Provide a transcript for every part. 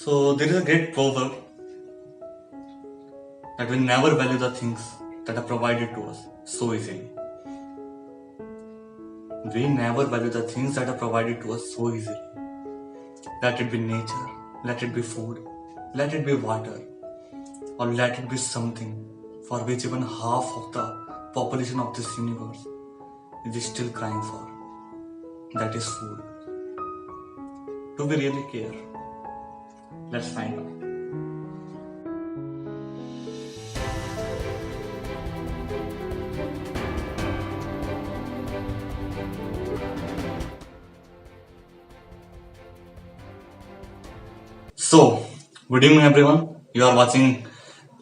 So there is a great proverb that we never value the things that are provided to us so easily. We never value the things that are provided to us so easily. Let it be nature, let it be food, let it be water, or let it be something for which even half of the population of this universe is still crying for. That is food. Do we really care? Let's find out. So, good evening everyone. You are watching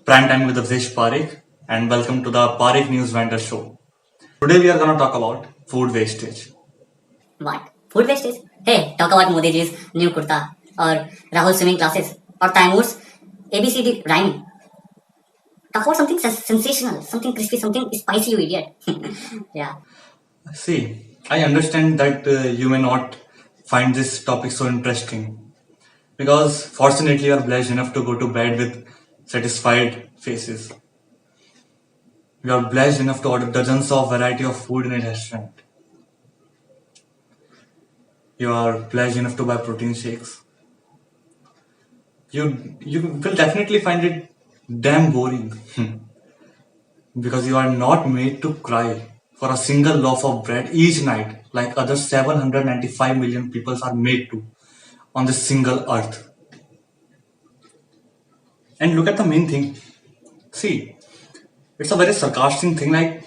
Prime Time with Avdesh Parekh and welcome to the Parekh News Vendor Show. Today we are going to talk about food wastage. What? Food wastage? Hey, talk about Modi ji's new kurta or Rahul swimming classes or Taimur's ABCD rhyming. Talk about something sensational, something crispy, something spicy, you idiot. Yeah. See, I understand that you may not find this topic so interesting because fortunately you are blessed enough to go to bed with satisfied faces. You are blessed enough to order dozens of variety of food in a restaurant. You are blessed enough to buy protein shakes. You will definitely find it damn boring because you are not made to cry for a single loaf of bread each night like other 795 million people are made to on this single earth. And look at the main thing. See, it's a very sarcastic thing. Like,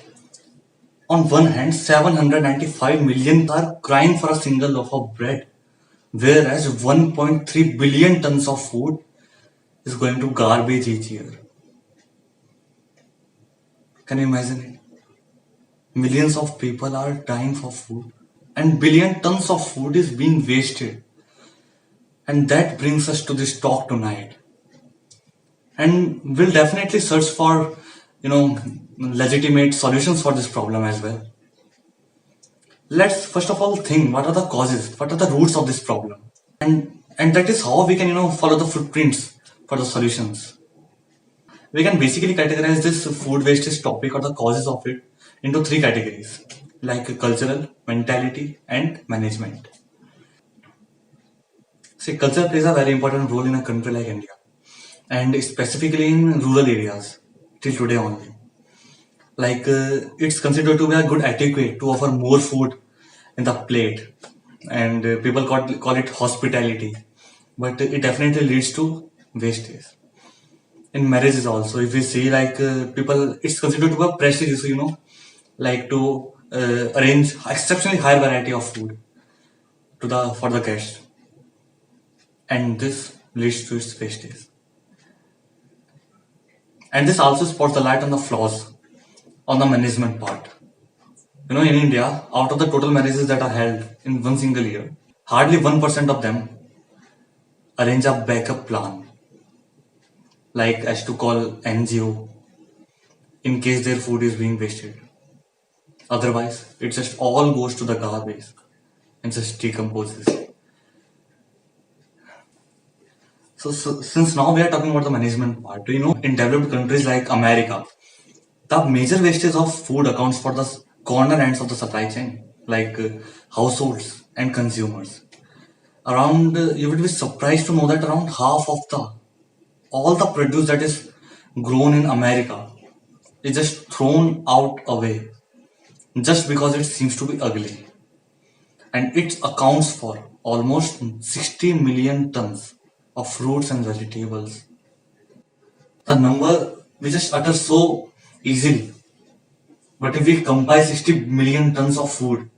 on one hand, 795 million are crying for a single loaf of bread, whereas 1.3 billion tons of food is going to garbage each year. Can you imagine it? Millions of people are dying for food, and billion tons of food is being wasted. And that brings us to this talk tonight. And we'll definitely search for, legitimate solutions for this problem as well. Let's first of all think what are the causes, what are the roots of this problem, and that is how we can follow the footprints for the solutions. We can basically categorize this food wastage topic or the causes of it into three categories like cultural, mentality, and management. See, culture plays a very important role in a country like India, and specifically in rural areas till today only. Like it's considered to be a good etiquette to offer more food in the plate, and people call it hospitality, but it definitely leads to wastage. In marriages also, if we see like people, it's considered to be a prestige, so like to arrange exceptionally high variety of food to the for the guests, and this leads to its wastage. And this also spots the light on the flaws on the management part. In India, out of the total marriages that are held in one single year, hardly 1% of them arrange a backup plan, like as to call NGO, in case their food is being wasted. Otherwise, it just all goes to the garbage and just decomposes. So since now we are talking about the management part, in developed countries like America, the major wastage of food accounts for the corner ends of the supply chain, like households and consumers. Around, you would be surprised to know that around half of the all the produce that is grown in America is just thrown out away just because it seems to be ugly, and it accounts for almost 60 million tons of fruits and vegetables. The number we just utter so easily, but if we compile 60 million tons of food,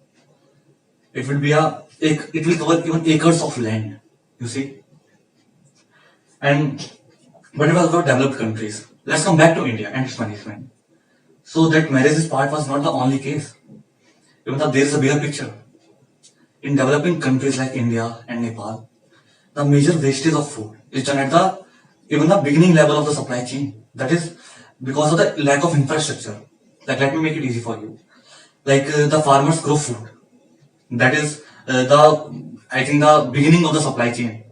it will be it will cover even acres of land. You see, and but about developed countries. Let's come back to India and its management. So that marriages part was not the only case. Even though there is a bigger picture. In developing countries like India and Nepal, the major wastage of food is done at the even the beginning level of the supply chain. That is because of the lack of infrastructure. Like, let me make it easy for you. Like the farmers grow food. That is the I think the beginning of the supply chain.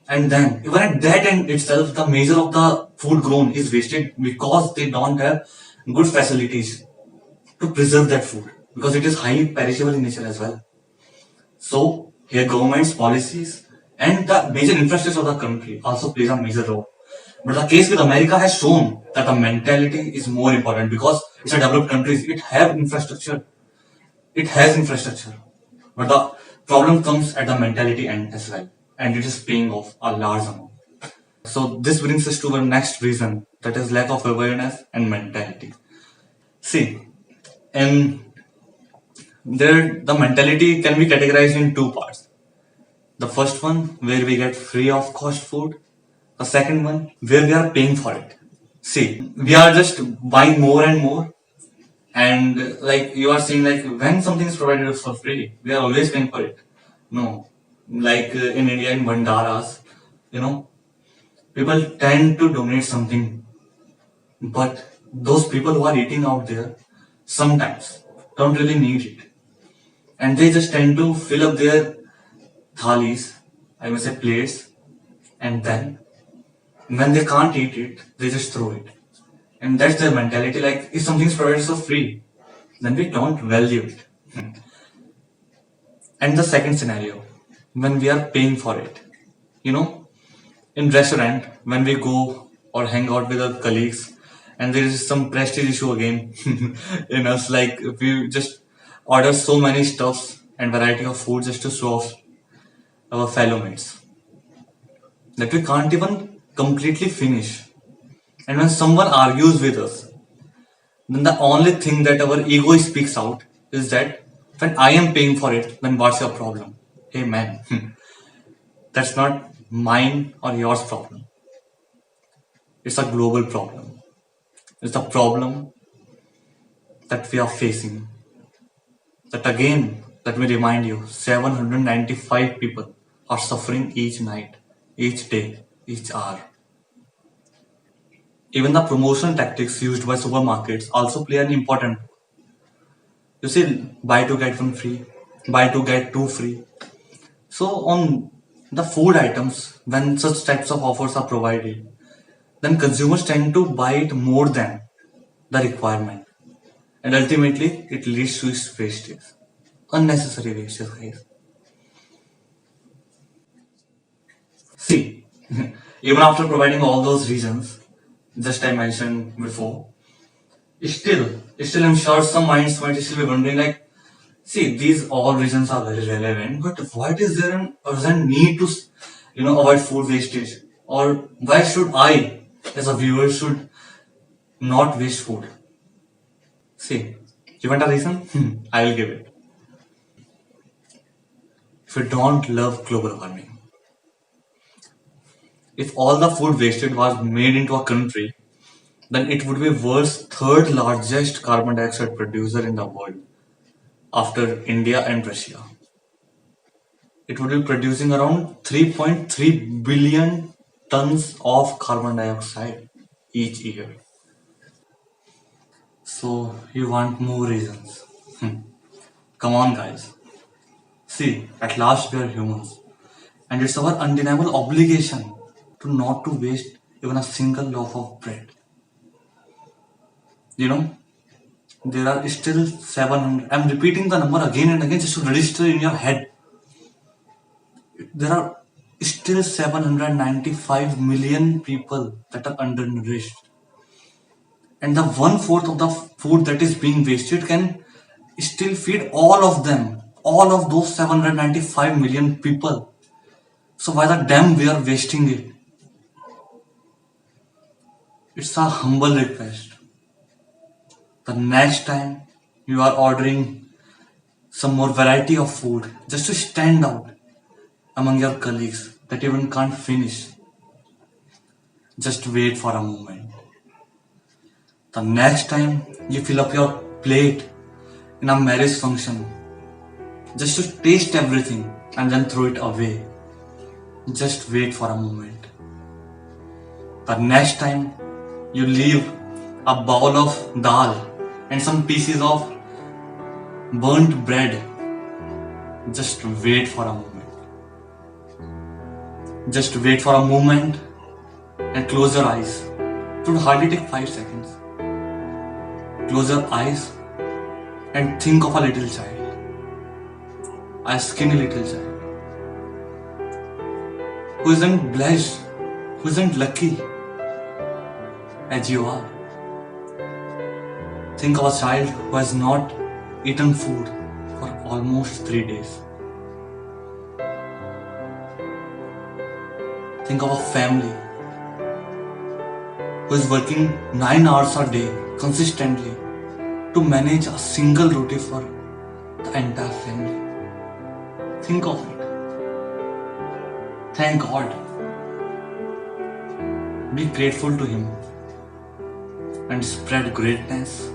And then, even at that end itself, the measure of the food grown is wasted because they don't have good facilities to preserve that food because it is highly perishable in nature as well. So, here government's policies and the major infrastructure of the country also plays a major role. But the case with America has shown that the mentality is more important because it's a developed country. It has infrastructure. But the problem comes at the mentality end as well. And it is paying off a large amount. So this brings us to our next reason, that is lack of awareness and mentality. See, and there the mentality can be categorized in two parts. The first one where we get free of cost food. The second one where we are paying for it. See, we are just buying more and more, and like you are saying, like when something is provided us for free, we are always paying for it. No, like in India in Bandaras, you know, people tend to donate something, but those people who are eating out there sometimes don't really need it, and they just tend to fill up their thalis, I must say plates, and then when they can't eat it, they just throw it. And that's their mentality. Like if something's provided for free, then we don't value it. And the second scenario, when we are paying for it, you know, in restaurant when we go or hang out with our colleagues, and there is some prestige issue again in us, like if we just order so many stuffs and variety of food just to show off our fellow mates that we can't even completely finish. And when someone argues with us, then the only thing that our ego speaks out is that when I am paying for it, then what's your problem? Hey man, that's not mine or yours problem. It's a global problem. It's the problem that we are facing. That again, let me remind you, 795 people are suffering each night, each day, each hour. Even the promotion tactics used by supermarkets also play an important role. You see, buy two get one free, buy two get two free. So on the food items, when such types of offers are provided, then consumers tend to buy it more than the requirement, and ultimately it leads to its wastage, unnecessary wastage, guys. See, even after providing all those reasons, just I mentioned before, still I'm sure some minds might still be wondering like, see, these all reasons are very relevant, but what is there an urgent need to, avoid food wastage? Or why should I, as a viewer, should not waste food? See, you want a reason? I will give it. If you don't love global warming, if all the food wasted was made into a country, then it would be world's third largest carbon dioxide producer in the world after India and Russia. It would be producing around 3.3 billion tons of carbon dioxide each year. So you want more reasons? Come on, guys. See, at last we are humans, and it's our undeniable obligation to not to waste even a single loaf of bread. You know, there are still 700. I'm repeating the number again and again just to register in your head. There are still 795 million people that are undernourished, and the one fourth of the food that is being wasted can still feed all of them, all of those 795 million people. So why the damn we are wasting it? It's a humble request. The next time you are ordering some more variety of food just to stand out among your colleagues that even can't finish, just wait for a moment. The next time you fill up your plate in a marriage function just to taste everything and then throw it away, just wait for a moment. The next time you leave a bowl of dal and some pieces of burnt bread, just wait for a moment. Just wait for a moment and close your eyes. It would hardly take 5 seconds. Close your eyes and think of a little child, a skinny little child, who isn't blessed, who isn't lucky as you are. Think of a child who has not eaten food for almost 3 days. Think of a family who is working 9 hours a day consistently to manage a single roti for the entire family. Think of it. Thank God. Be grateful to Him and spread greatness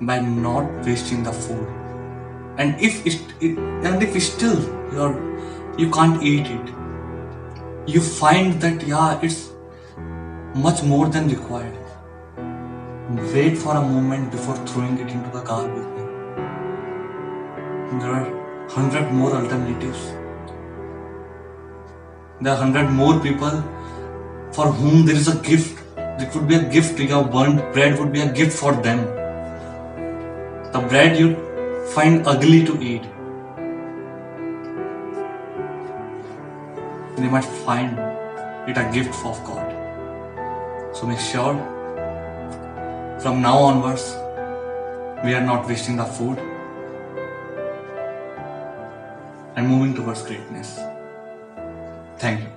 by not wasting the food. And if still you can't eat it, you find that it's much more than required. Wait for a moment before throwing it into the garbage bin. There are 100 more alternatives. There are 100 more people for whom there is a gift. It would be a gift. Your burnt bread would be a gift for them. The bread you find ugly to eat, they might find it a gift of God. So make sure from now onwards we are not wasting the food and moving towards greatness. Thank you.